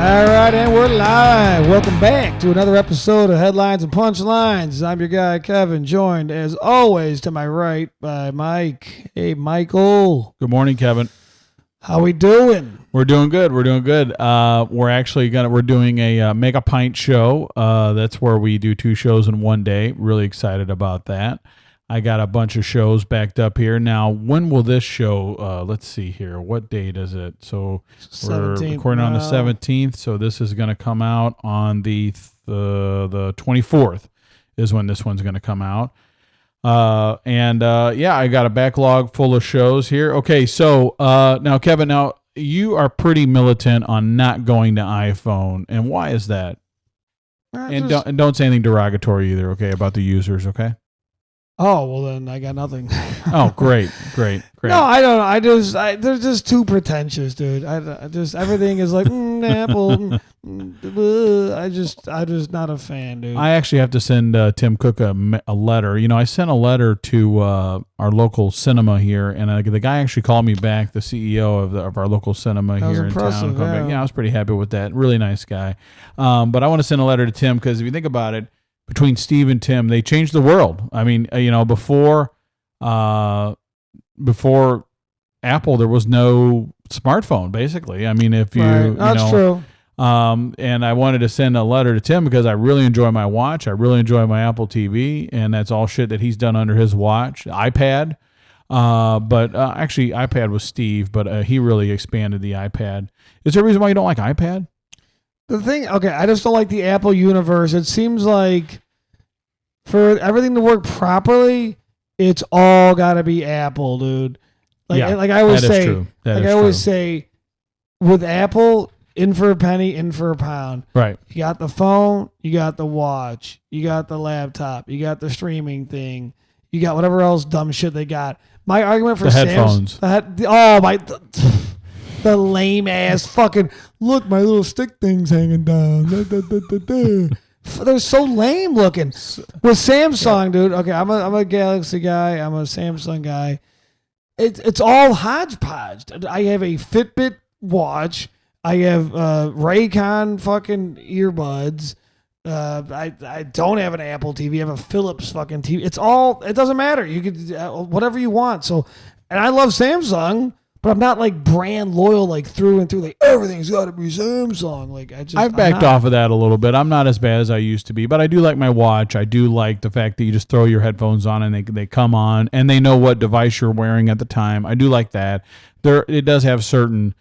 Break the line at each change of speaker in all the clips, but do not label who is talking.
All right, and we're live. Welcome back to another episode of Headlines and Punchlines. I'm your guy, Kevin, joined, as always, to my right by Mike. Hey, Michael.
Good morning, Kevin.
How we doing?
We're doing good. We're doing doing a Make a Pint show. That's where we do 2 shows in one day. Really excited about that. I got a bunch of shows backed up here. Now, when will this show, let's see here. What date is it? So we're recording on the 17th. So this is going to come out on the 24th is when this one's going to come out. I got a backlog full of shows here. Okay. So, now Kevin, you are pretty militant on not going to iPhone. And why is that? Don't say anything derogatory either. Okay. About the users. Okay.
Oh, well then I got nothing.
Oh, great.
No, I don't know. They're just too pretentious, dude. I just everything is like Apple. I'm just not a fan, dude.
I actually have to send Tim Cook a letter. You know, I sent a letter to our local cinema here, and the guy actually called me back, the CEO of our local cinema here in town. Yeah, I was pretty happy with that. Really nice guy. But I want to send a letter to Tim because if you think about it, between Steve and Tim, they changed the world. I mean, before Apple, there was no smartphone, basically. I mean, if you,
That's true.
And I wanted to send a letter to Tim because I really enjoy my watch. I really enjoy my Apple TV, and that's all shit that he's done under his watch. iPad. Actually, iPad was Steve, but he really expanded the iPad. Is there a reason why you don't like iPad?
The thing, I just don't like the Apple universe. It seems like for everything to work properly, it's all got to be Apple, dude. Like I always say, with Apple, in for a penny, in for a pound.
Right.
You got the phone, you got the watch, you got the laptop, you got the streaming thing, you got whatever else dumb shit they got. My argument for
the headphones.
The lame ass fucking look, my little stick thing's hanging down. They're so lame looking. With Samsung, dude. Okay, I'm a Galaxy guy. I'm a Samsung guy. It's all hodgepodge. I have a Fitbit watch. I have Raycon fucking earbuds. I don't have an Apple TV. I have a Philips fucking TV. It doesn't matter. You could whatever you want. So, and I love Samsung. But I'm not like brand loyal, like through and through. Like everything's got to be Samsung. Like
I've backed off of that a little bit. I'm not as bad as I used to be, but I do like my watch. I do like the fact that you just throw your headphones on and they come on and they know what device you're wearing at the time. I do like that. It does have certain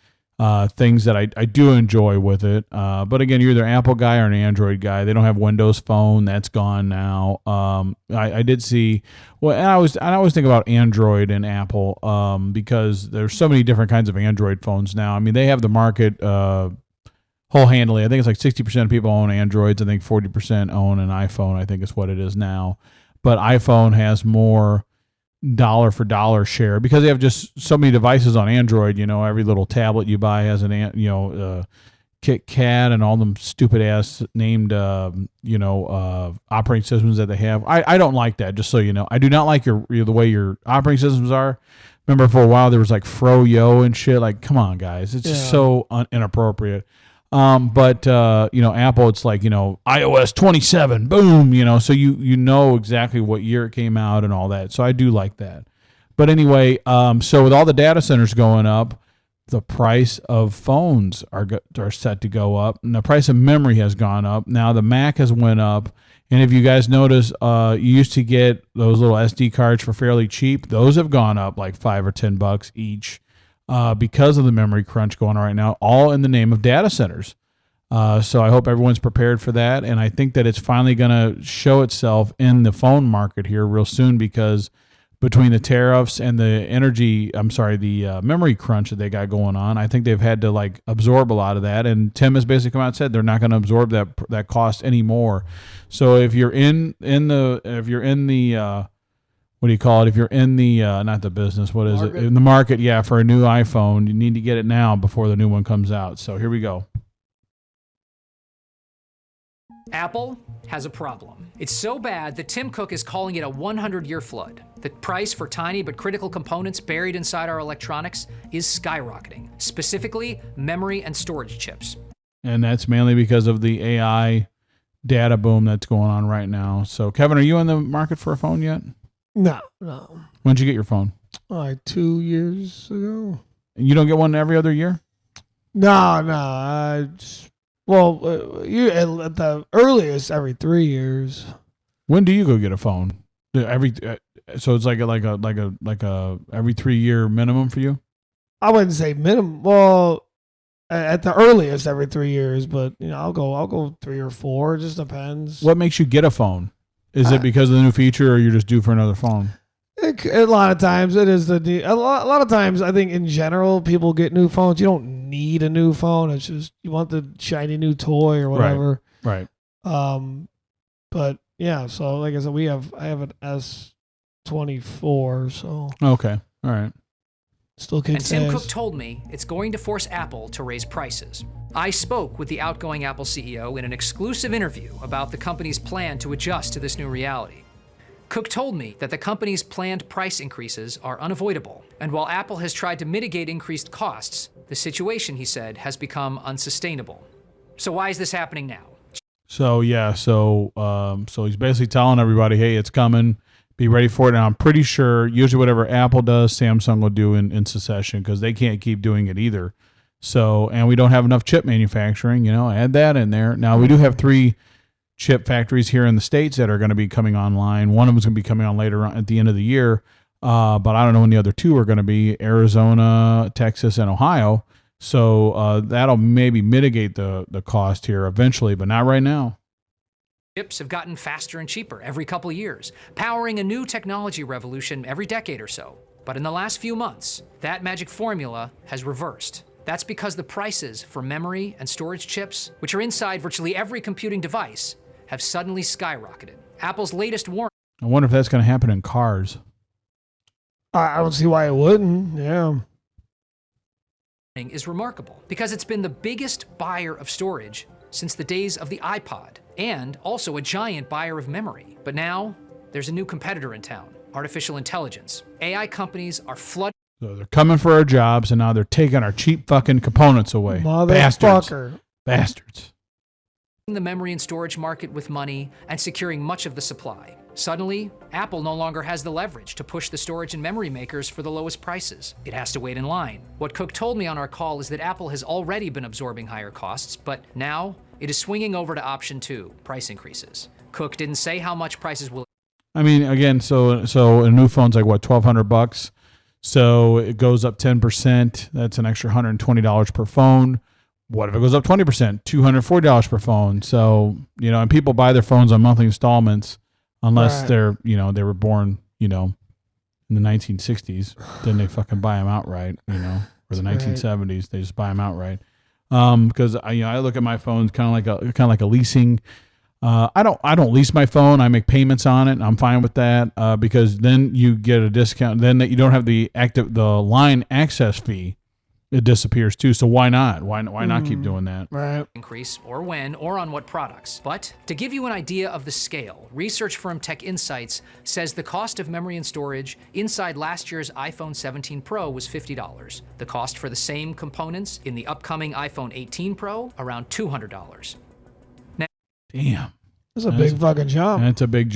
things that I do enjoy with it. But again, you're either an Apple guy or an Android guy. They don't have Windows Phone. That's gone now. I did see. Well, and I always think about Android and Apple because there's so many different kinds of Android phones now. I mean, they have the market whole-handedly. I think it's like 60% of people own Androids. I think 40% own an iPhone. I think is what it is now. But iPhone has more dollar for dollar share because they have just so many devices on Android. Every little tablet you buy has an Kit Kat and all them stupid ass named operating systems that they have. I don't like that, just so you know. I do not like the way your operating systems are. Remember for a while there was like Froyo and shit. Like, come on, guys, it's just so inappropriate. But Apple, it's like, iOS 27, boom, so you know exactly what year it came out and all that. So I do like that. But anyway, so with all the data centers going up, the price of phones are set to go up, and the price of memory has gone up. Now the Mac has went up, and if you guys notice, you used to get those little SD cards for fairly cheap. Those have gone up like $5 or $10 each. Because of the memory crunch going on right now, all in the name of data centers. So I hope everyone's prepared for that, and I think that it's finally going to show itself in the phone market here real soon because between the tariffs and the memory crunch that they got going on, I think they've had to like absorb a lot of that. And Tim has basically come out and said they're not going to absorb that cost anymore. So if you're in the what do you call it? If you're in the, not the business, what is it? In the market, yeah, for a new iPhone, you need to get it now before the new one comes out. So here we go.
Apple has a problem. It's so bad that Tim Cook is calling it a 100-year flood. The price for tiny but critical components buried inside our electronics is skyrocketing, specifically memory and storage chips.
And that's mainly because of the AI data boom that's going on right now. So, Kevin, are you in the market for a phone yet?
No.
When'd you get your phone?
Like 2 years ago.
And you don't get one every other year?
No. You at the earliest every 3 years.
When do you go get a phone? So it's like a every 3 year minimum for you?
I wouldn't say minimum. Well, at the earliest every 3 years, but I'll go 3 or 4. It just depends.
What makes you get a phone? Is it because of the new feature, or you're just due for another phone?
A lot of times it is a lot of times I think in general people get new phones. You don't need a new phone. It's just you want the shiny new toy or whatever.
Right.
But yeah. So like I said, I have an S24. So
okay. All right.
Still kicks
And Tim
ass.
Cook told me it's going to force Apple to raise prices. I spoke with the outgoing Apple CEO in an exclusive interview about the company's plan to adjust to this new reality. Cook told me that the company's planned price increases are unavoidable, and while Apple has tried to mitigate increased costs, the situation, he said, has become unsustainable. So why is this happening now?
So he's basically telling everybody, hey, it's coming. Be ready for it. And I'm pretty sure usually whatever Apple does, Samsung will do in succession, because they can't keep doing it either. So, and we don't have enough chip manufacturing, add that in there. Now we do have 3 chip factories here in the States that are going to be coming online. One of them is going to be coming on later on at the end of the year. But I don't know when the other 2 are going to be: Arizona, Texas, and Ohio. So that'll maybe mitigate the cost here eventually, but not right now.
Chips have gotten faster and cheaper every couple of years, powering a new technology revolution every decade or so. But in the last few months, that magic formula has reversed. That's because the prices for memory and storage chips, which are inside virtually every computing device, have suddenly skyrocketed. Apple's latest warning
I wonder if that's going to happen in cars.
I don't see why it wouldn't. Yeah.
is remarkable because it's been the biggest buyer of storage since the days of the iPod, and also a giant buyer of memory. But now, there's a new competitor in town: artificial intelligence. AI companies are flooding.
So they're coming for our jobs, and now they're taking our cheap fucking components away.
Motherfucker.
Bastards.
The memory and storage market with money and securing much of the supply. Suddenly, Apple no longer has the leverage to push the storage and memory makers for the lowest prices. It has to wait in line. What Cook told me on our call is that Apple has already been absorbing higher costs, but now it is swinging over to option 2, price increases. Cook didn't say how much prices will.
I mean, again, so a new phone's like what, $1,200? So it goes up 10%. That's an extra $120 per phone. What if it goes up 20%? $240 per phone. So, and people buy their phones on monthly installments unless they're, they were born, in the 1960s. Then they fucking buy them outright, or the 1970s. They just buy them outright. Because I look at my phone kind of like a leasing. I don't lease my phone. I make payments on it. And I'm fine with that because then you get a discount. Then you don't have the line access fee. It disappears too. So why not? Why not keep doing that?
Right.
Increase, or when, or on what products. But to give you an idea of the scale, research firm Tech Insights says the cost of memory and storage inside last year's iPhone 17 Pro was $50. The cost for the same components in the upcoming iPhone 18 Pro, around $200.
Damn.
That's a big fucking jump.
That's a big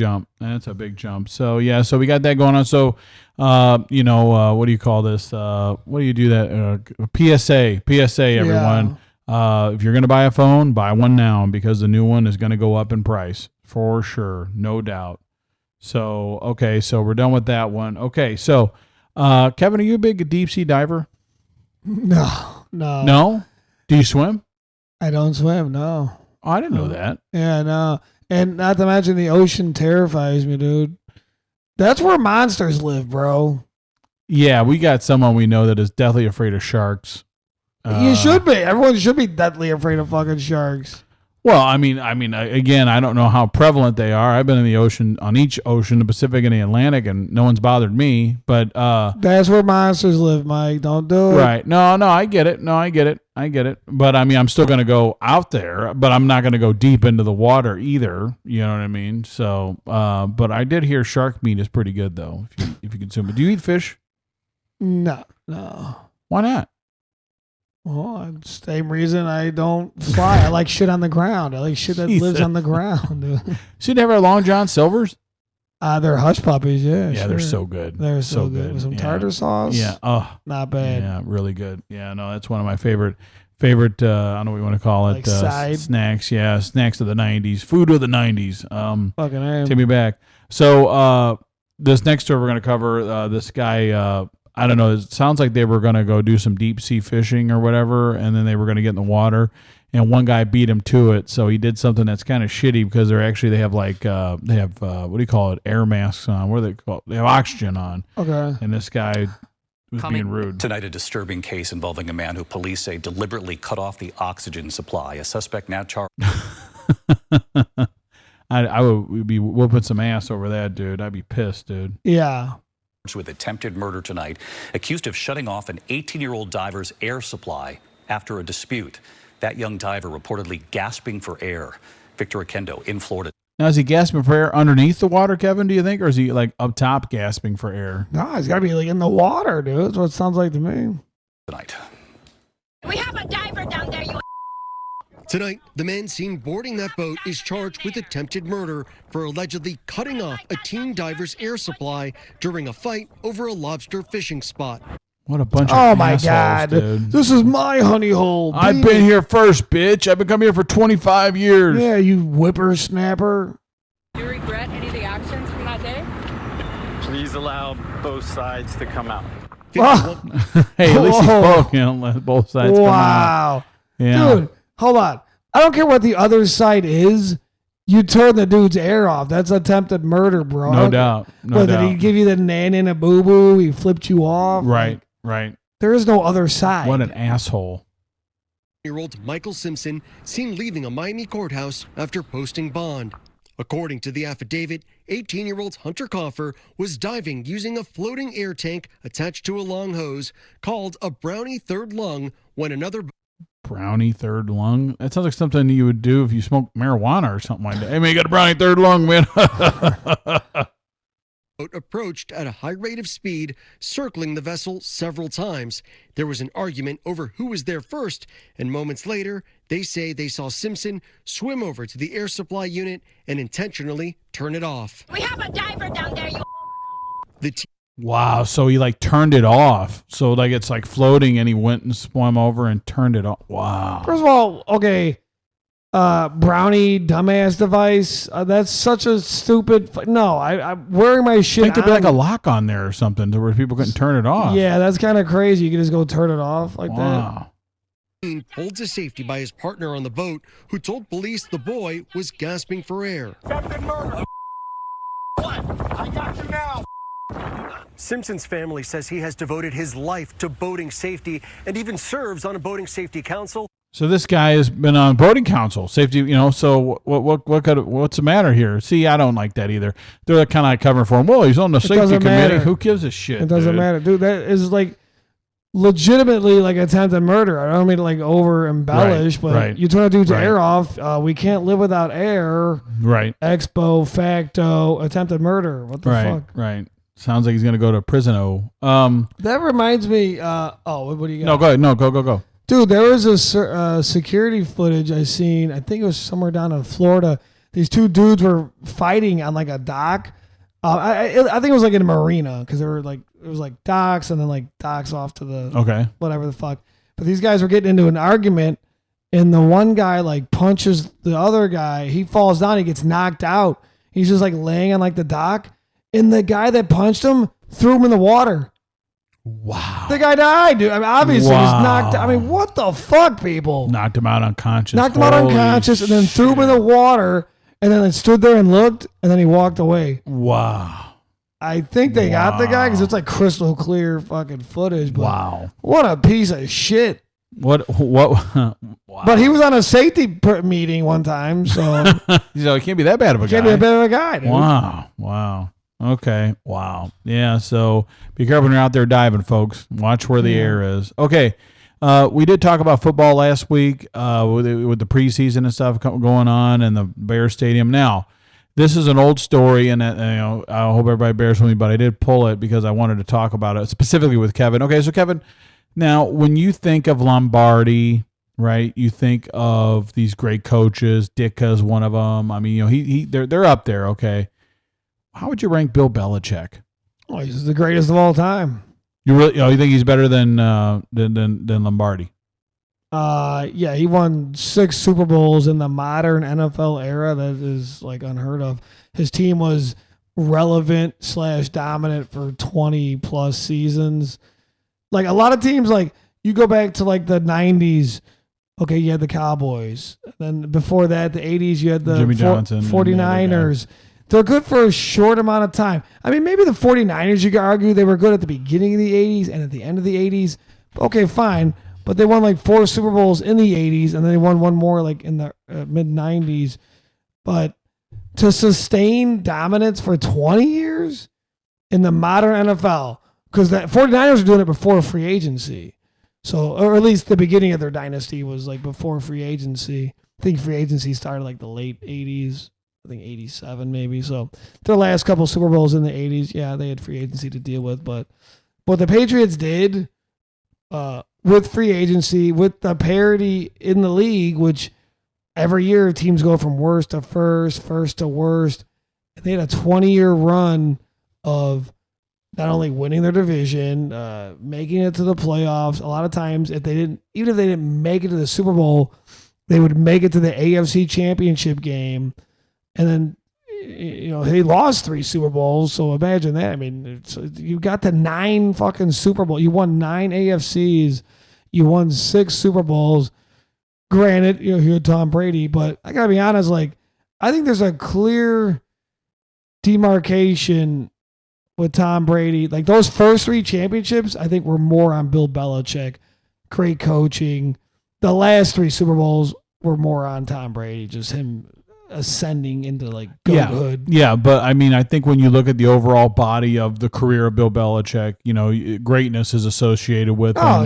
jump. So yeah, so we got that going on. So what do you call this? What do you do that? PSA, everyone.
Yeah.
If you're gonna buy a phone, buy one now because the new one is gonna go up in price for sure, no doubt. So okay, so we're done with that one. Okay, so Kevin, are you a big deep sea diver?
No.
No? Do you swim?
I don't swim. No.
Oh, I didn't know that.
Yeah, no. And not to mention the ocean terrifies me, dude. That's where monsters live, bro.
Yeah, we got someone we know that is deathly afraid of sharks.
You should be. Everyone should be deathly afraid of fucking sharks.
Well, I mean, again, I don't know how prevalent they are. I've been in the ocean, on each ocean, the Pacific and the Atlantic, and no one's bothered me. But
that's where monsters live, Mike. Don't do it.
Right? No, I get it. I get it. But I mean, I'm still going to go out there, but I'm not going to go deep into the water either. You know what I mean? So, but I did hear shark meat is pretty good though, if you consume it. Do you eat fish?
No.
Why not?
Well, same reason I don't fly. I like shit on the ground. I like shit that lives on the ground. Dude.
So you never had Long John Silvers?
They're hush puppies, yeah.
Yeah,
sure.
they're so good.
They're so good. With some tartar sauce.
Yeah. Oh,
not bad.
Yeah, really good. Yeah, no, that's one of my favorite. I don't know what you want to call it.
Like
snacks. Yeah, snacks of the '90s, food of the '90s.
Fucking A.
Take me back. So this next story we're going to cover. This guy. I don't know. It sounds like they were going to go do some deep sea fishing or whatever, and then they were going to get in the water. And one guy beat him to it, so he did something that's kind of shitty because they have like what do you call it? Air masks on. What are they called? They have oxygen on.
Okay.
And this guy was being rude.
Tonight, a disturbing case involving a man who police say deliberately cut off the oxygen supply. A suspect now charged.
I would be whooping some ass over that, dude. I'd be pissed, dude.
Yeah.
With attempted murder tonight, accused of shutting off an 18-year-old diver's air supply after a dispute. That young diver reportedly gasping for air. Victor Akendo in Florida.
Now, is he gasping for air underneath the water, Kevin, do you think? Or is he like up top gasping for air?
No, he's got to be like in the water, dude. That's what it sounds like to me.
Tonight.
We have a diver down there, you.
Tonight, the man seen boarding that boat is charged with attempted murder for allegedly cutting off a teen diver's air supply during a fight over a lobster fishing spot.
What a bunch of
Oh my
assholes,
God.
Dude.
This is my honey hole.
I've been here first, bitch. I've been coming here for 25 years.
Yeah, you whippersnapper.
Do you regret any of the actions from that day?
Please allow both sides to come out.
Hey, at least he spoke, let both sides come out.
Wow.
Yeah.
Dude, hold on. I don't care what the other side is. You turn the dude's air off. That's attempted murder, bro.
No doubt. No doubt.
Did he give you the nan and a boo-boo? He flipped you off?
Right, right.
There is no other side.
What an asshole.
Year-old Michael Simpson seen leaving a Miami courthouse after posting bond. According to the affidavit, 18-year-old Hunter Coffer was diving using a floating air tank attached to a long hose called a Brownie third lung when another
Brownie third lung? That sounds like something you would do if you smoked marijuana or something like that. Hey, man, you got a brownie third lung, man.
boat approached at a high rate of speed, circling the vessel several times. There was an argument over who was there first, and moments later, they say they saw Simpson swim over to the air supply unit and intentionally turn it off.
We have a diver down there, you.
Wow, so he like turned it off. So like it's like floating and he went and swam over and turned it off. Wow.
First of all, okay, brownie dumbass device. That's such a stupid. No, I'm wearing my shit.
I think there'd be like a lock on there or something to where people couldn't turn it off.
Yeah, that's kind of crazy. You can just go turn it off like
Wow.
Pulled to safety by his partner on the boat, who told police the boy was gasping for air.
Attempted murder. What? I got you now.
Simpson's family says he has devoted his life to boating safety and even serves on a boating safety council.
So this guy has been on boating council, safety, so what's the matter here? See, I don't like that either. They're kind of like covering for him. Well, he's on the safety committee.
Matter.
Who gives a shit?
It doesn't matter. Dude, that is like legitimately like attempted murder. I don't mean to like over embellish, but you turn a dude's air off. We can't live without air.
Right.
Expo, facto, attempted murder. What the fuck?
Right. Sounds like he's going to go to prison.
That reminds me. What do you got?
No, go ahead. No, go.
Dude, there was a security footage I seen. I think it was somewhere down in Florida. These two dudes were fighting on like a dock. I think it was like in a marina because they were like it was like docks and then like docks off to the whatever the fuck. But these guys were getting into an argument, and the one guy like punches the other guy. He falls down. He gets knocked out. He's just like laying on like the dock, and the guy that punched him threw him in the water.
Wow.
The guy died, dude. I mean, obviously, he's knocked out. I mean, what the fuck, people?
Knocked him out unconscious.
Knocked him out unconscious and then threw him in the water and then stood there and looked and then he walked away.
Wow.
I think they got the guy because it's like crystal clear fucking footage. But
wow.
What a piece of shit.
What? Wow.
But he was on a safety meeting one time, so.
So he can't be that bad of a guy.
Can't be that bad of a guy, dude.
Wow. Okay. Wow. Yeah. So be careful when you're out there diving, folks. Watch where the air is. Okay. We did talk about football last week with the preseason and stuff going on in the Bears Stadium. Now, this is an old story, and I hope everybody bears with me, but I did pull it because I wanted to talk about it specifically with Kevin. Okay. So Kevin, Now, when you think of Lombardi, right, you think of these great coaches. Ditka's one of them. I mean, they're up there. Okay, how would you rank Bill Belichick?
Oh, he's the greatest of all time.
You really? You think he's better than Lombardi?
Yeah, he won 6 Super Bowls in the modern NFL era. That is like unheard of. His team was relevant / dominant for 20 plus seasons. Like a lot of teams, like you go back to like the 90s. Okay, you had the Cowboys. Then before that, the 80s, you had the
Jimmy Johnson,
49ers. They're good for a short amount of time. I mean, maybe the 49ers, you could argue they were good at the beginning of the 80s and at the end of the 80s. Okay, fine. But they won like 4 Super Bowls in the 80s, and then they won one more like in the mid-90s. But to sustain dominance for 20 years in the modern NFL, because the 49ers were doing it before free agency. So, or at least the beginning of their dynasty was like before free agency. I think free agency started like the late 80s. I think 87 maybe. So their last couple Super Bowls in the 80s, yeah, they had free agency to deal with. But what the Patriots did with free agency, with the parity in the league, which every year teams go from worst to first to worst. And they had a 20-year run of not only winning their division, making it to the playoffs. A lot of times, even if they didn't make it to the Super Bowl, they would make it to the AFC Championship game. And then, they lost 3 Super Bowls. So imagine that. I mean, you got to 9 fucking Super Bowls. You won 9 AFCs. You won 6 Super Bowls. Granted, you had Tom Brady, but I gotta be honest. Like, I think there's a clear demarcation with Tom Brady. Like those first 3 championships, I think were more on Bill Belichick. Great coaching. The last 3 Super Bowls were more on Tom Brady. Just him ascending into like goathood.
Yeah, but I mean, I think when you look at the overall body of the career of Bill Belichick, greatness is associated with him.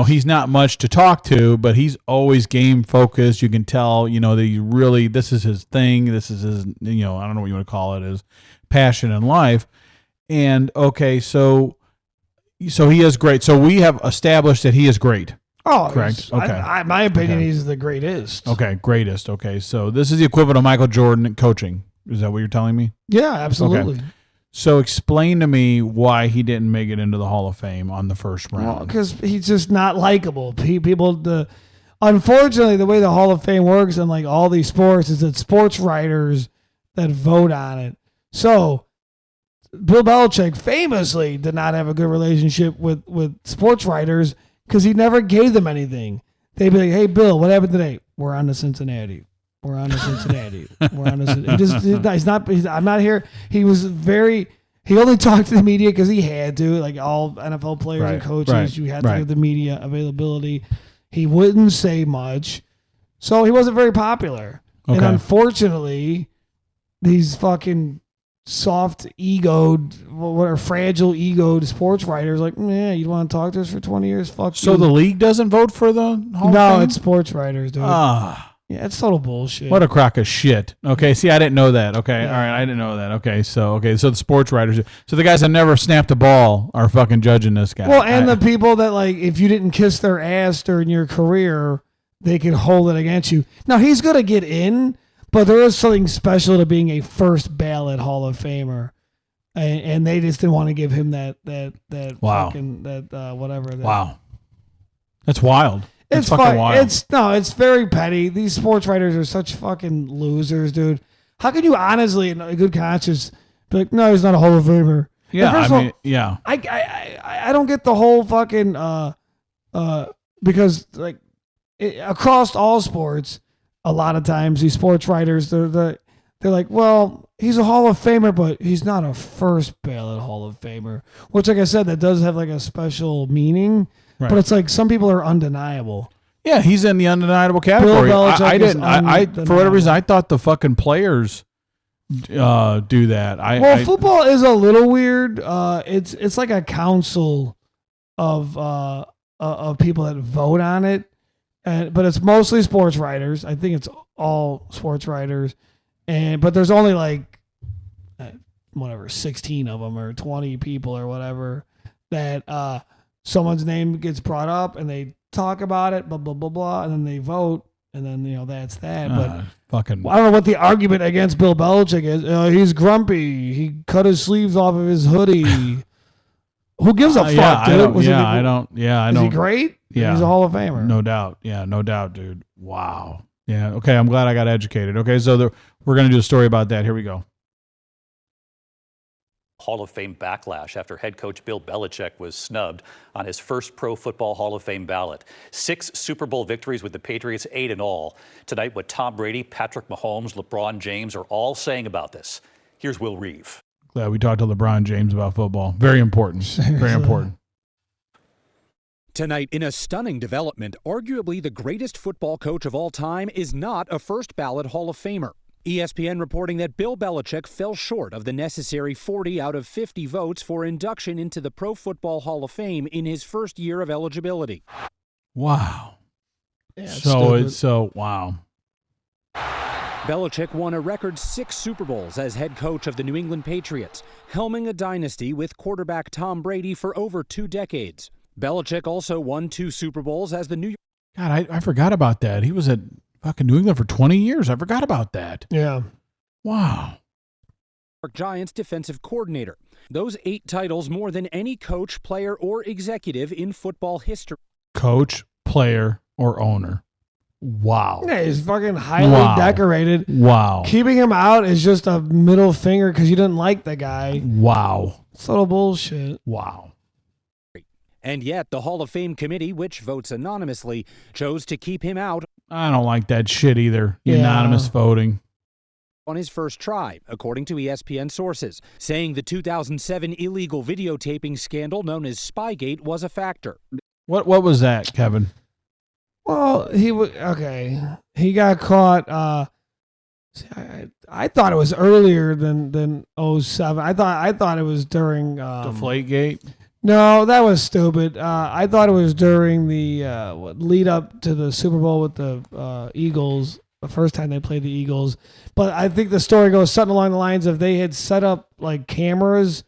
He's not much to talk to, but he's always game focused. You can tell, that he really, this is his thing. This is his, I don't know what you want to call it, his passion in life. And okay, so he is great. So we have established that he is great.
Oh,
correct. Okay.
My opinion, he's the greatest.
Okay, greatest. Okay, so this is the equivalent of Michael Jordan in coaching. Is that what you're telling me?
Yeah, absolutely. Okay.
So explain to me why he didn't make it into the Hall of Fame on the first round.
Well, because he's just not likable. Unfortunately, the way the Hall of Fame works in like all these sports is that sports writers that vote on it. So Bill Belichick famously did not have a good relationship with sports writers because he never gave them anything. They'd be like, "Hey, Bill, what happened today? We're on to Cincinnati. We're on to Cincinnati. We're on to Cincinnati." I'm not here. He only talked to the media because he had to. Like all NFL players and coaches, you had to give the media availability. He wouldn't say much. So he wasn't very popular. Okay. And unfortunately, these fucking soft-egoed, fragile-egoed sports writers like, man, you want to talk to us for 20 years? Fuck you.
So the league doesn't vote for the Hall of Fame?
No, it's sports writers, dude.
Ah.
Yeah, it's total bullshit.
What a crock of shit. Okay, see, I didn't know that. Okay, all right, I didn't know that. Okay, so the sports writers, so the guys that never snapped a ball are fucking judging this guy.
Well, and the people that, like, if you didn't kiss their ass during your career, they can hold it against you. Now, he's going to get in, but there is something special to being a first ballot Hall of Famer. And they just didn't want to give him that
wow.
fucking, whatever.
Wow. That's wild.
It's fucking wild. It's very petty. These sports writers are such fucking losers, dude. How can you honestly, in a good conscience, be like, no, he's not a Hall of Famer?
Yeah,
I don't get the whole fucking because like across all sports, a lot of times these sports writers they're like, well, he's a Hall of Famer, but he's not a first ballot Hall of Famer. Which, like I said, that does have like a special meaning. Right. But it's like some people are undeniable.
Yeah, he's in the undeniable category. For whatever reason, I thought the fucking players do that.
Football is a little weird. It's like a council of people that vote on it, but it's mostly sports writers. I think it's all sports writers, but there's only like 16 of them or 20 people or whatever that. someone's name gets brought up and they talk about it, blah, blah, blah, blah, and then they vote, and then, that's that. But
fucking.
I don't know what the argument against Bill Belichick is. He's grumpy. He cut his sleeves off of his hoodie. Who gives a fuck, dude?
I don't.
Is he great?
Yeah.
He's a Hall of Famer.
No doubt. Yeah, no doubt, dude. Wow. Yeah. Okay, I'm glad I got educated. Okay, so we're going to do a story about that. Here we go.
Hall of Fame backlash after head coach Bill Belichick was snubbed on his first Pro Football Hall of Fame ballot. 6 Super Bowl victories with the Patriots, 8 in all. Tonight, what Tom Brady, Patrick Mahomes, LeBron James are all saying about this. Here's Will Reeve.
Glad we talked to LeBron James about football. Very important. Very important.
Tonight, in a stunning development, arguably the greatest football coach of all time is not a first ballot Hall of Famer. ESPN reporting that Bill Belichick fell short of the necessary 40 out of 50 votes for induction into the Pro Football Hall of Fame in his first year of eligibility.
Wow.
Yeah,
wow.
Belichick won a record 6 Super Bowls as head coach of the New England Patriots, helming a dynasty with quarterback Tom Brady for over 2 decades. Belichick also won 2 Super Bowls as the New York...
God, I forgot about that. He was at fucking New England for 20 years. I forgot about that.
Yeah.
Wow.
Giants defensive coordinator. Those 8 titles more than any coach, player, or executive in football history.
Coach, player, or owner. Wow.
Yeah, he's fucking highly decorated.
Wow.
Keeping him out is just a middle finger because you didn't like the guy.
Wow.
Subtle bullshit.
Wow.
And yet, the Hall of Fame committee, which votes anonymously, chose to keep him out.
I don't like that shit either.
Yeah.
Anonymous voting.
On his first try, according to ESPN sources, saying the 2007 illegal videotaping scandal known as Spygate was a factor.
What was that, Kevin?
Well, he got caught. I thought it was earlier than 07. I thought it was during
Deflategate?
No, that was stupid. I thought it was during the lead up to the Super Bowl with the Eagles, the first time they played the Eagles. But I think the story goes something along the lines of they had set up like cameras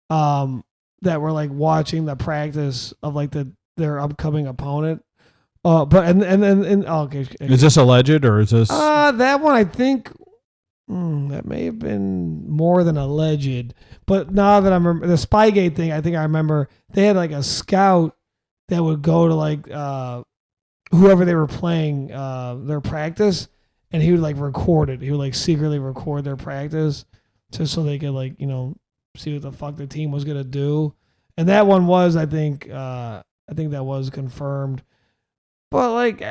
that were like watching the practice of like their upcoming opponent. Okay.
Is this alleged or is this?
That one I think that may have been more than alleged. But now that I remember the Spygate thing, I think I remember they had like a scout that would go to like whoever they were playing their practice, and he would like record it. He would like secretly record their practice just so they could like see what the fuck the team was gonna do. And that one was I think that was confirmed. But like,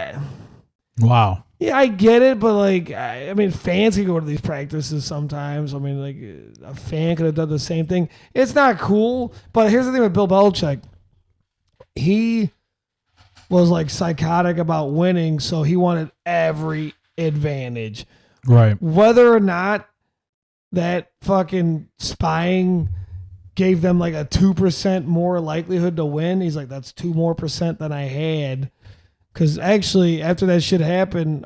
wow.
Yeah, I get it, but like, I mean, fans can go to these practices sometimes. I mean, like, a fan could have done the same thing. It's not cool, but here's the thing with Bill Belichick. He was like psychotic about winning, so he wanted every advantage.
Right.
Whether or not that fucking spying gave them like a 2% more likelihood to win, he's like, that's 2% more than I had. Because actually, after that shit happened,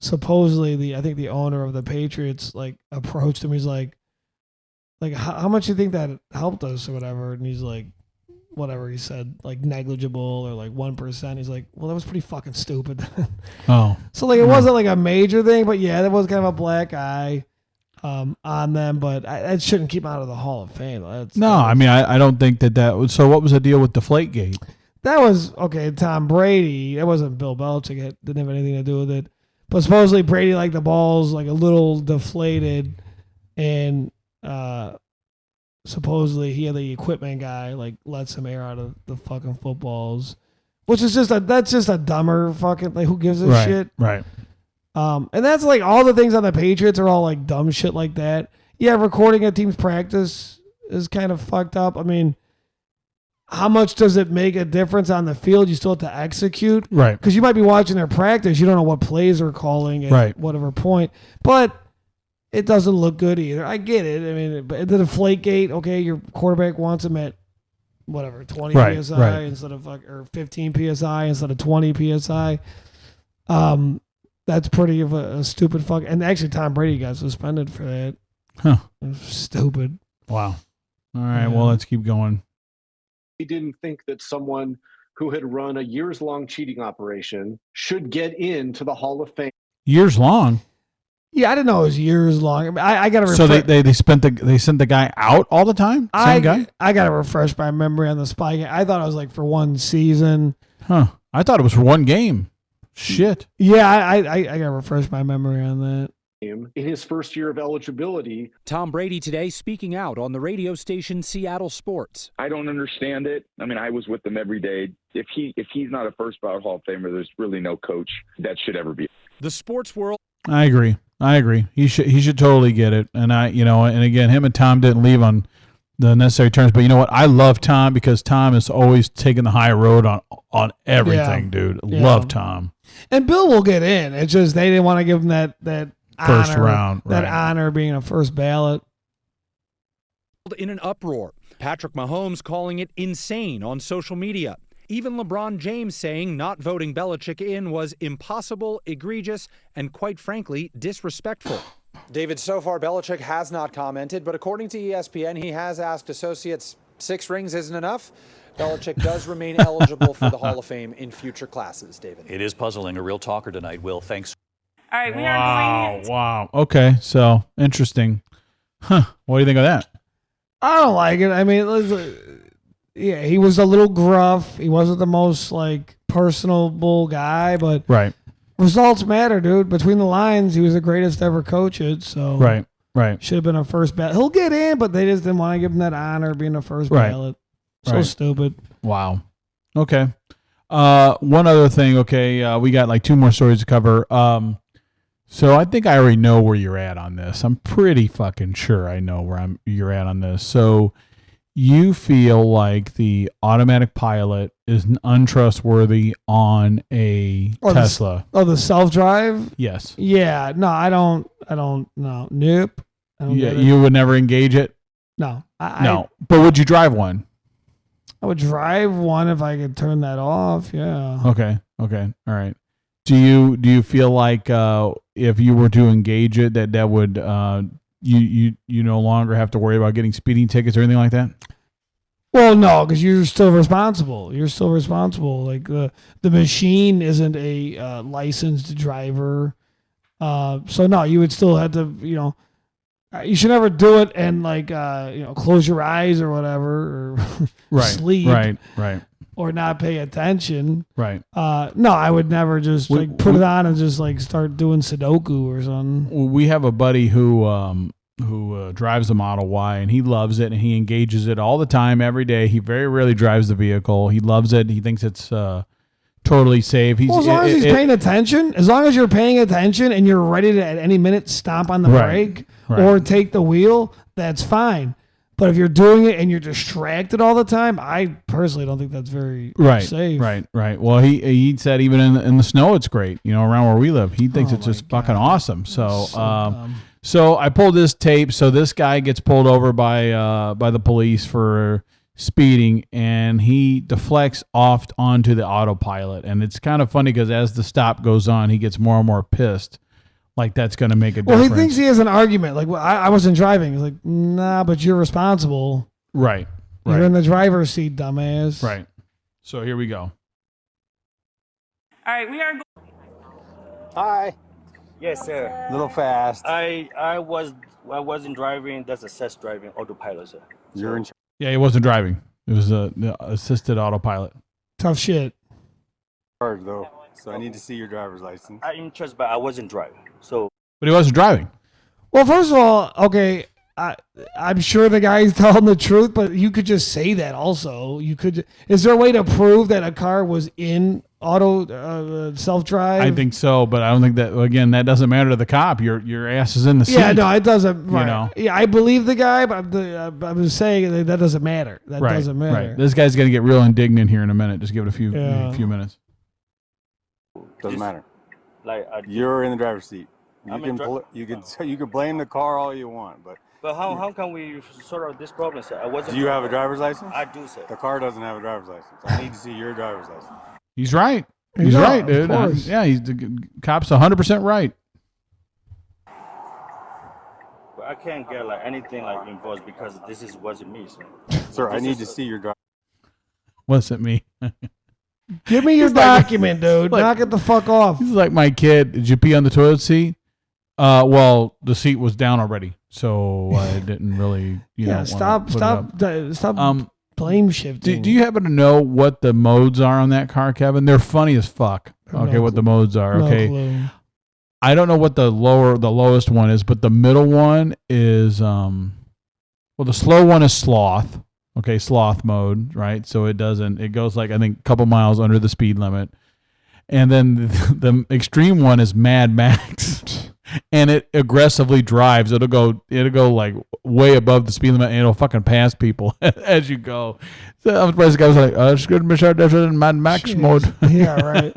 supposedly I think the owner of the Patriots like approached him. He's like how much do you think that helped us or whatever? And he's like, whatever he said, like negligible or like 1%. He's like, well, that was pretty fucking stupid.
Oh,
so like it wasn't like a major thing, but yeah, that was kind of a black eye on them. But that shouldn't keep him out of the Hall of Fame.
I mean, I don't think that was. So what was the deal with Deflategate?
That was, okay, Tom Brady. That wasn't Bill Belichick. It didn't have anything to do with it. But supposedly Brady liked the balls like a little deflated, and supposedly he had the equipment guy like let some air out of the fucking footballs, which is that's just a dumber fucking, like, who gives a shit?
Right.
And that's like all the things on the Patriots are all like dumb shit like that. Yeah, recording a team's practice is kind of fucked up. I mean, how much does it make a difference on the field? You still have to execute.
Right.
Because you might be watching their practice. You don't know what plays they're calling at whatever point. But it doesn't look good either. I get it. I mean, the Deflategate, okay, your quarterback wants him at whatever, 20 PSI instead of or 15 PSI instead of 20 PSI. That's pretty of a stupid fuck. And actually, Tom Brady got suspended for that.
Huh.
It was stupid.
Wow. All right, well, let's keep going.
He didn't think that someone who had run a years-long cheating operation should get into the Hall of Fame.
Years long.
Yeah, I didn't know it was years long. I, mean, I got to.
So they sent the guy out all the time. Same guy.
I got to refresh my memory on the spy game. I thought it was like for one season.
Huh? I thought it was for one game. Shit.
Yeah, I got to refresh my memory on that.
In his first year of eligibility.
Tom Brady today speaking out on the radio station Seattle Sports.
I don't understand it. I mean, I was with him every day. If he's not a first ballot Hall of Famer, there's really no coach that should ever be.
The sports world.
I agree. He should totally get it. And and again, him and Tom didn't leave on the necessary terms. But you know what? I love Tom because Tom is always taking the high road on everything, dude. Yeah. Love Tom.
And Bill will get in. It's just they didn't want to give him that
first
honor,
round,
that honor of being a first ballot.
In an uproar, Patrick Mahomes calling it insane on social media. Even LeBron James saying not voting Belichick in was impossible, egregious, and quite frankly, disrespectful.
David, so far Belichick has not commented, but according to ESPN, he has asked associates 6 rings isn't enough. Belichick does remain eligible for the Hall of Fame in future classes, David.
It is puzzling. A real talker tonight, Will. Thanks.
All right, we are going.
Wow. Okay, so interesting. Huh. What do you think of that?
I don't like it. I mean, yeah, he was a little gruff. He wasn't the most personable guy, but
right.
Results matter, dude. Between the lines, he was the greatest ever coach. So
right. Should
have been a first ballot. He'll get in, but they just didn't want to give him that honor of being a first ballot. So stupid.
Wow. Okay. One other thing. Okay, we got 2 more stories to cover. So I think I already know where you're at on this. I'm pretty fucking sure I know where you're at on this. So you feel like the automatic pilot is untrustworthy on a Tesla.
The self-drive?
Yes.
Yeah. No, I don't know. Nope.
Yeah, you would never engage it?
No.
No. But would you drive one?
I would drive one if I could turn that off. Yeah.
Okay. All right. Do you feel like if you were to engage it that would you no longer have to worry about getting speeding tickets or anything like that?
Well, no, because you're still responsible. Like the machine isn't a licensed driver, so no, you would still have to. You should never do it and close your eyes or whatever, or sleep,
right.
Or not pay attention.
Right.
No, I would never just put it on and just start doing Sudoku or something.
We have a buddy who drives a Model Y and he loves it and he engages it all the time, every day. He very rarely drives the vehicle. He loves it. He thinks it's totally safe.
As long as he's paying attention, as long as you're paying attention and you're ready to at any minute stomp on the brake or take the wheel, that's fine. But if you're doing it and you're distracted all the time, I personally don't think that's very safe.
Right. Well, he said even in the snow, it's great. Around where we live, he thinks it's just fucking awesome. So I pulled this tape. So this guy gets pulled over by the police for speeding, and he deflects off onto the autopilot. And it's kind of funny because as the stop goes on, he gets more and more pissed. Like that's going to make a difference.
Well, he thinks he has an argument. I wasn't driving. He's like, nah, but you're responsible.
Right.
You're in the driver's seat, dumbass.
Right. So here we go.
All right, we are.
Hi.
Yes, sir.
A little fast.
I wasn't driving. That's assist driving autopilot, sir.
You're in.
Yeah, he wasn't driving. It was the assisted autopilot.
Tough shit.
Hard though. So I need to see your driver's license.
I'm interested, but I wasn't driving.
But he wasn't driving.
Well, first of all, okay, I'm sure the guy's telling the truth, but you could just say that also. Is there a way to prove that a car was in auto self-drive?
I think so, but I don't think that, again, that doesn't matter to the cop. Your ass is in the seat.
Yeah, no, it doesn't. Right. Yeah, I believe the guy, but I'm just saying that doesn't matter. That doesn't matter.
Right. This guy's going to get real indignant here in a minute. Just give it a few minutes.
Doesn't matter. You're in the driver's seat. You can blame the car all you want, but
how can we sort out this problem, sir?
Do you have a driver's license?
I do, sir.
The car doesn't have a driver's license. I need to see your driver's license.
He's right. He's right, dude. He's the cop's 100% right.
But I can't get anything involved because this wasn't me, sir.
Sir, I need to see your driver.
Wasn't me.
Give me your document, dude. Knock it the fuck off.
He's like my kid. Did you pee on the toilet seat? Well, the seat was down already, so I didn't really,
stop blame shifting.
Do you happen to know what the modes are on that car, Kevin? They're funny as fuck. Okay, what the modes are. Okay,
no clue.
I don't know what the lowest one is, but the middle one is the slow one is sloth. Okay, sloth mode, right? So it goes like I think a couple miles under the speed limit. And then the extreme one is Mad Max. And it aggressively drives. It'll go like way above the speed limit, and it'll fucking pass people as you go. So I'm surprised the guy was like, "It's good, Mr. That's in Mad Max mode."
Yeah, right.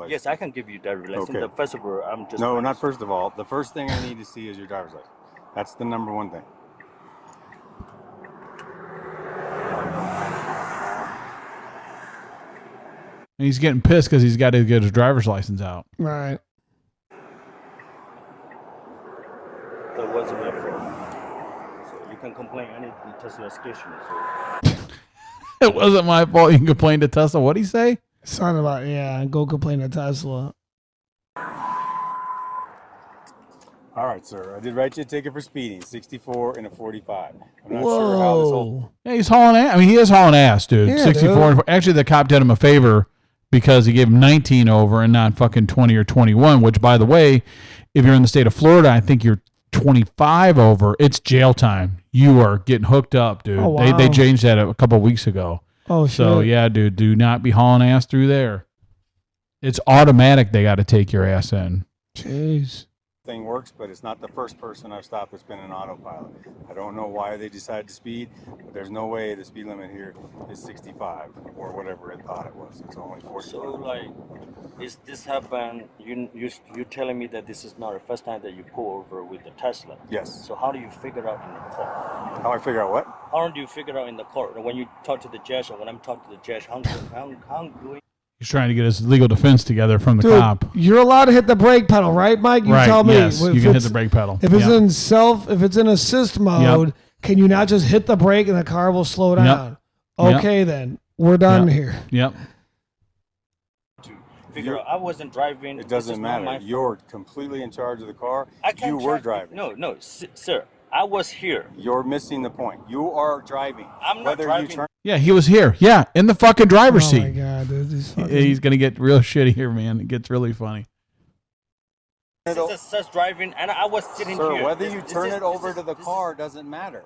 Yes, I can give you driver's license.
Okay.
First of all, I'm just
No, not first of all. The first thing I need to see is your driver's license. That's the number one thing.
And he's getting pissed because he's got to get his driver's license out.
Right.
That wasn't my fault. So you can complain any Tesla station.
It wasn't my fault. You can complain to Tesla. What'd he say?
Something about, go complain to Tesla.
All right, sir. I did write you a ticket for speeding, 64 and a 45. I'm not sure how this whole...
Yeah, he's hauling ass. I mean, he is hauling ass, dude.
Yeah,
64.
dude.
Actually, the cop did him a favor because he gave him 19 over and not fucking 20 or 21, which, by the way, if you're in the state of Florida, I think you're 25 over. It's jail time. You are getting hooked up, dude.
Oh, wow.
They changed that a couple of weeks ago.
Oh, shit.
So, yeah, dude, do not be hauling ass through there. It's automatic they got to take your ass in.
Jeez.
thing works, but it's not the first person I've stopped that's been an autopilot. I don't know why they decided to speed, but there's no way the speed limit here is 65 or whatever it thought it was. It's only 40.
So, like, is this happen? You're telling me that this is not the first time that you pull over with the Tesla?
Yes.
So how do you figure out in the car?
How I figure out what?
How do you figure out in the car when you talk to the judge, or when I'm talking to the judge? How doing?
He's trying to get his legal defense together from the
Dude,
cop.
You're allowed to hit the brake pedal, right, Mike? You
Right,
tell me.
yes,
If
you can hit
it's-
the brake pedal.
If it's
Yep.
if it's in assist mode, can you not just hit the brake and the car will slow down?
Yep.
Okay, then we're done
Yep.
here.
Yep.
Figure out. I wasn't driving.
It doesn't matter. You're completely in charge of the car.
I can't
You were
drive.
driving.
No, sir. I was here.
You're missing the point. You are driving.
I'm not
Whether
driving.
You turn
Yeah, he was here. Yeah, in the fucking driver's
Oh
seat.
my god, dude, this fucking-
He's gonna get real shitty here, man. It gets really funny.
This is just driving, and I was sitting
Sir,
here.
whether
This-
you
this
turn
is-
it over to the car doesn't matter.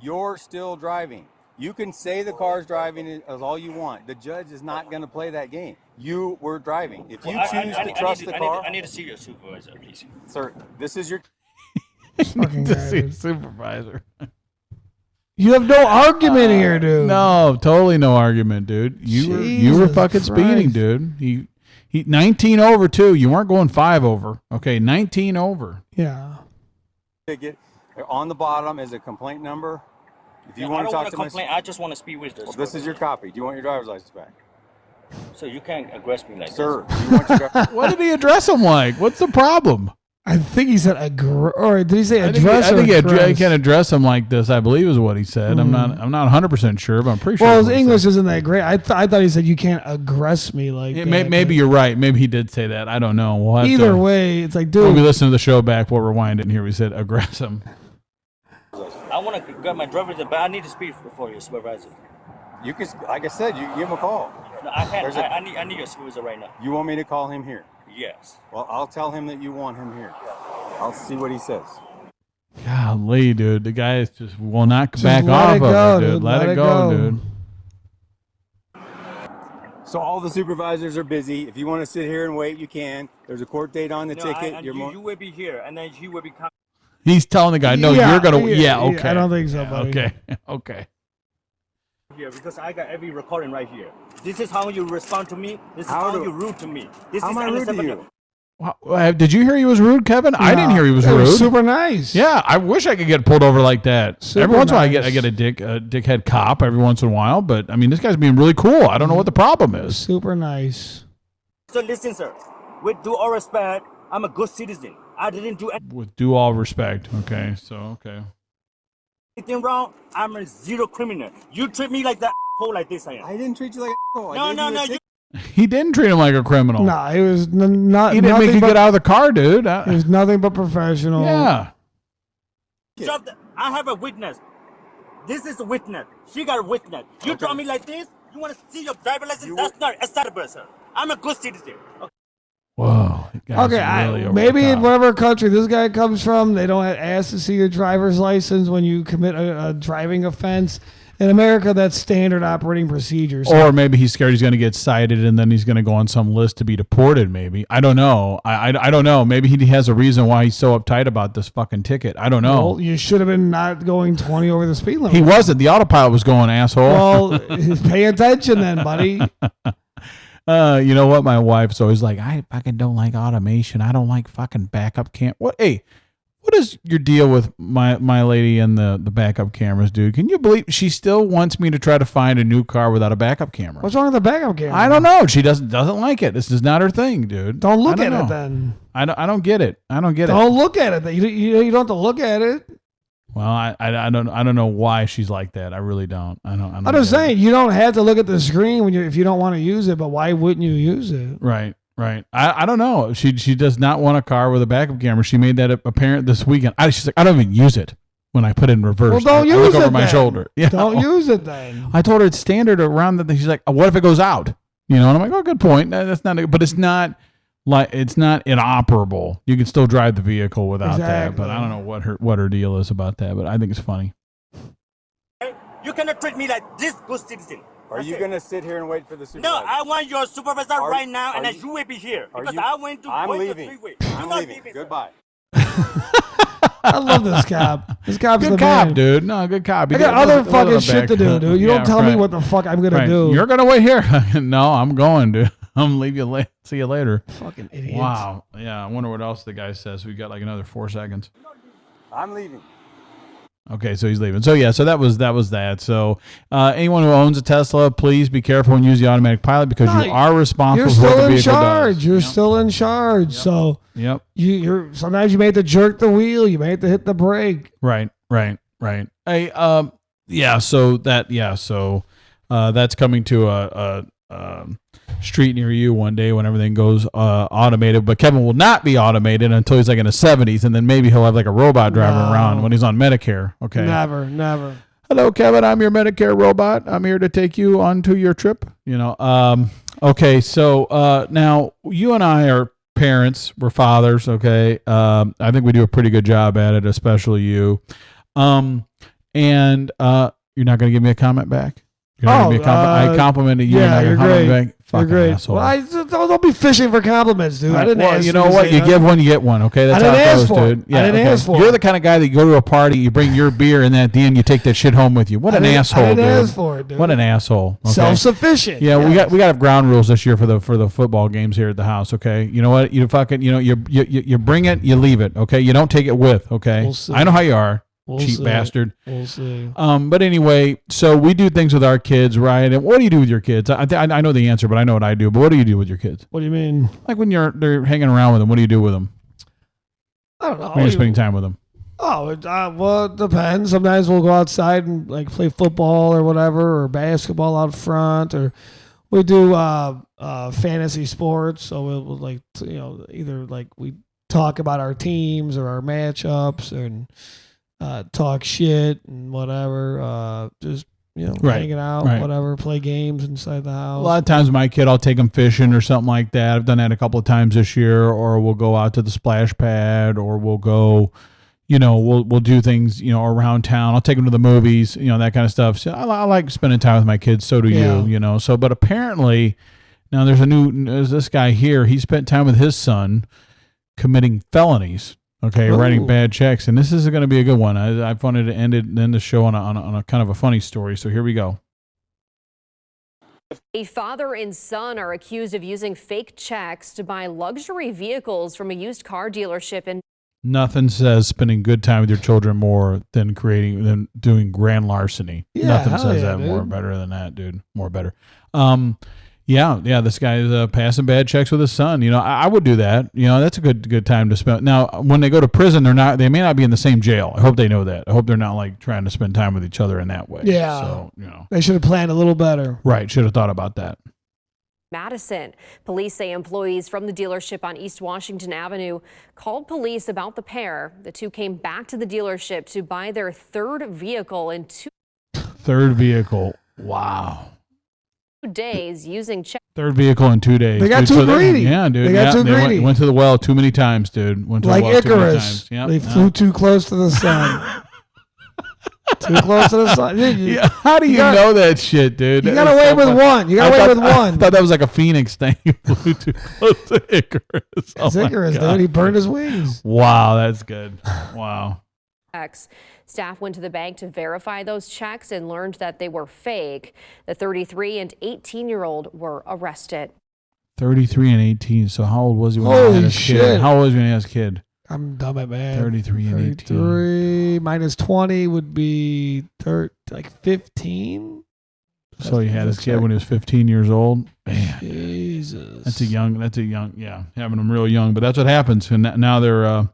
You're still driving. You can say the car's driving as all you want. The judge is not going to play that game. You were driving. If you
Well,
choose to trust the car,
I need to see your supervisor, please.
sir, this is your.
fucking
To
guy,
see a
dude.
supervisor.
You have no argument here, dude.
No, totally no argument, dude. You were
Jesus
fucking speeding,
Christ.
dude. He 19 over too. You weren't going 5 over. Okay, 19 over.
Yeah.
Ticket on the bottom is a complaint number. If you
I
want
don't
to
want
talk
to
to
complain. I just want to speak with this.
well, this is your copy. Do you want your driver's license back,
So you can't aggress me like
sir?
this.
Do you want your driver's
What did he address him like? What's the problem?
I think he said or did he say
I
address
think
or
you
address?
can address him like this. I believe is what he said. I'm not 100% sure, but I'm pretty sure.
Well, his
that's what he
English
said.
isn't that great. I thought he said you can't aggress me like that.
Maybe you're right. Maybe he did say that. I don't know. We'll have
Either
to,
way, it's like,
when we
dude.
listen to the show back, we'll rewind it and here we said aggress him.
I want to get my driver's license, but I need to speak for your supervisor.
You can, like I said, you can give him a call.
No, I can't.
There's a-
I need your supervisor right now.
You want me to call him here?
Yes.
Well, I'll tell him that you want him here. I'll see what he says.
Golly, dude. The guy is just will not
Just
back
let
off
it
of
go,
it, dude.
dude.
Let it go, dude.
So all the supervisors are busy. If you want to sit here and wait, you can. There's a court date on the ticket.
You will be here, and then he will be coming.
He's telling the guy, no,
Yeah,
you're going to,
yeah,
okay.
I don't think so, buddy.
Okay, okay.
Here because I got every recording right here. This is how you respond to me. This is
How
how
do-
you rude to me. This
How
is
am I rude to
unacceptable.
you?
Did you hear he was rude, Kevin? I didn't hear he was
It
rude.
super nice.
Yeah, I wish I could get pulled over like that.
Super
every once in a while,
nice.
I get a dickhead cop every once in a while. But I mean, this guy's being really cool. I don't know what the problem is.
Super nice.
So listen, sir. With due all respect, I'm a good citizen. I didn't do anything.
With due all respect, okay. So okay.
anything wrong, I'm a zero criminal. You treat me like that like this, I am.
I didn't treat you like a
No.
He didn't treat him like a criminal.
No, he was not.
He didn't make you get out of the car, dude.
He was nothing but professional.
Yeah.
I have a witness. This is a witness. She got a witness. You draw me like this? You want to see your driver license? That's not acceptable, sir. I'm a good citizen.
Whoa.
Okay,
Really
maybe in whatever country this guy comes from, they don't ask to see your driver's license when you commit a driving offense. In America, that's standard operating procedures.
Or maybe he's scared he's going to get cited and then he's going to go on some list to be deported, maybe. I don't know. I don't know. Maybe he has a reason why he's so uptight about this fucking ticket. I don't know.
Well, you should have been not going 20 over the speed limit.
He wasn't. The autopilot was going, asshole.
Well, pay attention then, buddy.
You know what? My wife's always like, I fucking don't like automation. I don't like fucking backup cam. What? Hey, what is your deal with my lady and the backup cameras, dude? Can you believe she still wants me to try to find a new car without a backup camera?
What's wrong with the backup camera?
I don't know. She doesn't like it. This is not her thing, dude.
Don't look at it then.
I don't get it.
Don't look at it. You don't have to look at it.
Well, I don't know why she's like that. I really don't. I'm
just saying you don't have to look at the screen if you don't want to use it. But why wouldn't you use it?
Right. I don't know. She does not want a car with a backup camera. She made that apparent this weekend. She's like, I don't even use it when I put it in reverse.
Well, don't use it.
Look over my shoulder. Yeah.
Don't use it then.
I told her it's standard around that. She's like, what if it goes out? You know, and I'm like, oh, good point. That's not. But it's not inoperable. You can still drive the vehicle without that. But I don't know what her deal is about that. But I think it's funny.
You cannot treat me like this good citizen.
Are you going to sit here and wait for the supervisor?
No, I want your supervisor right now, and you will be here. Because I went to
I'm
going
leaving.
to freeway.
I'm leaving. Goodbye.
I love this cop. This cop's
good
the
cop,
man.
dude. No, good cop.
I got other fucking shit to do, dude. You don't tell me what the fuck I'm gonna do.
You're gonna wait here. No, I'm going, dude. I'm gonna leave you late. See you later.
Fucking idiot.
Wow. Yeah. I wonder what else the guy says. We got like another 4 seconds.
I'm leaving.
Okay, so he's leaving. So yeah, so that was that. So anyone who owns a Tesla, please be careful and use the automatic pilot because you are responsible for what the vehicle does.
You're still in charge. Yep. So you're sometimes you may have to jerk the wheel, you may have to hit the brake.
Right. Hey, so that's coming to a street near you one day when everything goes automated. But Kevin will not be automated until he's like in the 70s, and then maybe he'll have like a robot driving around when he's on Medicare. Okay.
Never.
Hello, Kevin. I'm your Medicare robot. I'm here to take you onto your trip. You know. Okay. So now you and I are parents. We're fathers. Okay. I think we do a pretty good job at it, especially you. And you're not going to give me a comment back. I complimented you.
Yeah, you're great.
Fucking
you're great.
asshole.
Well, don't be fishing for compliments, dude. I didn't ask.
You know what? You give one, you get one. Okay, that's how it goes, dude.
Yeah, I didn't ask for it.
You're the kind of guy that you go to a party, you bring your beer, and then at the end you take that shit home with you. What an asshole, dude.
I didn't ask for it, dude.
What an asshole. Okay?
Self-sufficient.
Yeah, we got to have ground rules this year for the football games here at the house. Okay, you know what? You fucking you bring it, you leave it. Okay, you don't take it with. Okay,
we'll see.
I know how you are.
We'll
cheap
see.
Bastard.
We'll see.
But anyway, so we do things with our kids, right? And what do you do with your kids? I know the answer, but I know what I do. But what do you do with your kids?
What do you mean?
Like when they're hanging around with them, what do you do with them?
I don't know.
When you're spending time with them.
Oh, well, it depends. Sometimes we'll go outside and like play football or whatever, or basketball out front, or we do fantasy sports. So we'll like either like we talk about our teams or our matchups and. Talk shit and whatever, just hanging out, whatever, play games inside the house.
A lot of times my kid, I'll take him fishing or something like that. I've done that a couple of times this year, or we'll go out to the splash pad, or we'll go, we'll do things, around town. I'll take him to the movies, that kind of stuff. So I like spending time with my kids. So do you, so, but apparently now there's this guy here. He spent time with his son committing felonies. Okay, writing bad checks, and this is going to be a good one. I wanted to end the show on a kind of a funny story, so here we go.
A father and son are accused of using fake checks to buy luxury vehicles from a used car dealership in.
Nothing says spending good time with your children more than doing grand larceny.
Yeah,
Nothing says that
dude.
more better than that, dude. More better. Yeah, this guy is passing bad checks with his son. You know, I would do that. You know, that's a good time to spend. Now, when they go to prison, they may not be in the same jail. I hope they know that. I hope they're not like trying to spend time with each other in that way.
Yeah.
So, you know.
They should have planned a little better.
Right, should have thought about that.
Madison. Police say employees from the dealership on East Washington Avenue called police about the pair. The two came back to the dealership to buy their third vehicle in 2
Third vehicle. Wow.
days using checks.
Third vehicle in 2 days.
They got
dude,
too greedy.
Yeah, dude.
They got too greedy.
Went to the well too many times, dude. Went to
like
the well too many
Icarus.
times. Yep.
They flew too close to the sun. Too close to the sun.
Yeah, how do you know that shit, dude?
You got away with one. You got away with one.
I thought that was like a Phoenix thing. You flew too close to Icarus.
It's Icarus, dude. He burned his wings.
Wow, that's good. Wow.
Staff went to the bank to verify those checks and learned that they were fake. The 33 and 18-year-old were arrested.
33 and 18. So how old was he when he
Holy
had his
shit.
kid? How old was he when he had his kid?
I'm dumb at math.
33 and 18.
33 minus 20 would be like 15.
So he had his kid when he was 15 years old. Man,
Jesus.
That's a young, yeah, having them real young. But that's what happens. And now they're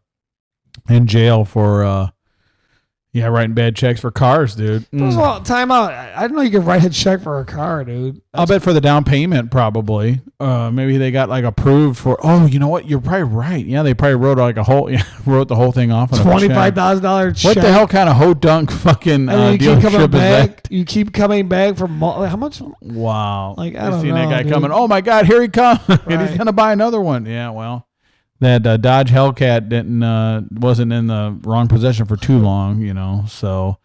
in jail for, writing bad checks for cars, dude.
First of all, time out. I didn't know you could write a check for a car, dude.
I'll bet for the down payment, probably. Maybe they got like approved for. Oh, you know what? You're probably right. Yeah, they probably wrote like wrote the whole thing off. On
$25,000 check.
What the hell kind of hodunk fucking dealership is that?
You keep coming back for how much?
Wow.
Like I don't know.
That guy
dude.
coming. Oh my God, here he comes!
Right.
He's gonna buy another one. Yeah, well. That Dodge Hellcat wasn't in the wrong possession for too long, you know. So,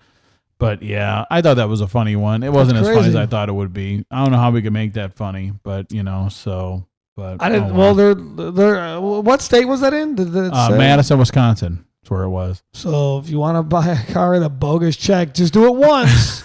but yeah, I thought that was a funny one. It wasn't as funny as I thought it would be. I don't know how we could make that funny, but you know, so. But
I didn't. Well, they're what state was that in? Did it say?
Madison, Wisconsin. That's where it was.
So if you want to buy a car with a bogus check, just do it once.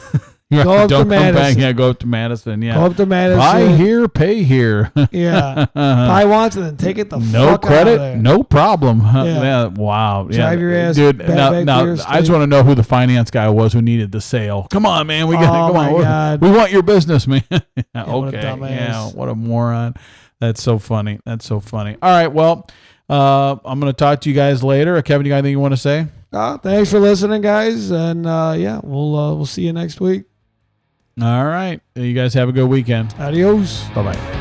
Right.
Go up
Don't
to
come
Madison.
back. Yeah, go up to Madison. Yeah,
Go up to Madison.
Buy here, pay here.
Yeah, buy once and then take it the
no
fuck
credit,
out of there.
no problem.
Yeah.
Wow.
Drive your ass
dude.
back
Now
to your
I just want to know who the finance guy was who needed the sale. Come on, man. We got.
Oh,
Come on.
my God.
We want your business, man.
What a
Okay.
dumbass.
Yeah. What a moron. That's so funny. That's so funny. All right. Well, I'm gonna talk to you guys later. Kevin, you got anything you want to say?
Thanks for listening, guys, and we'll see you next week.
All right. You guys have a good weekend.
Adios.
Bye-bye.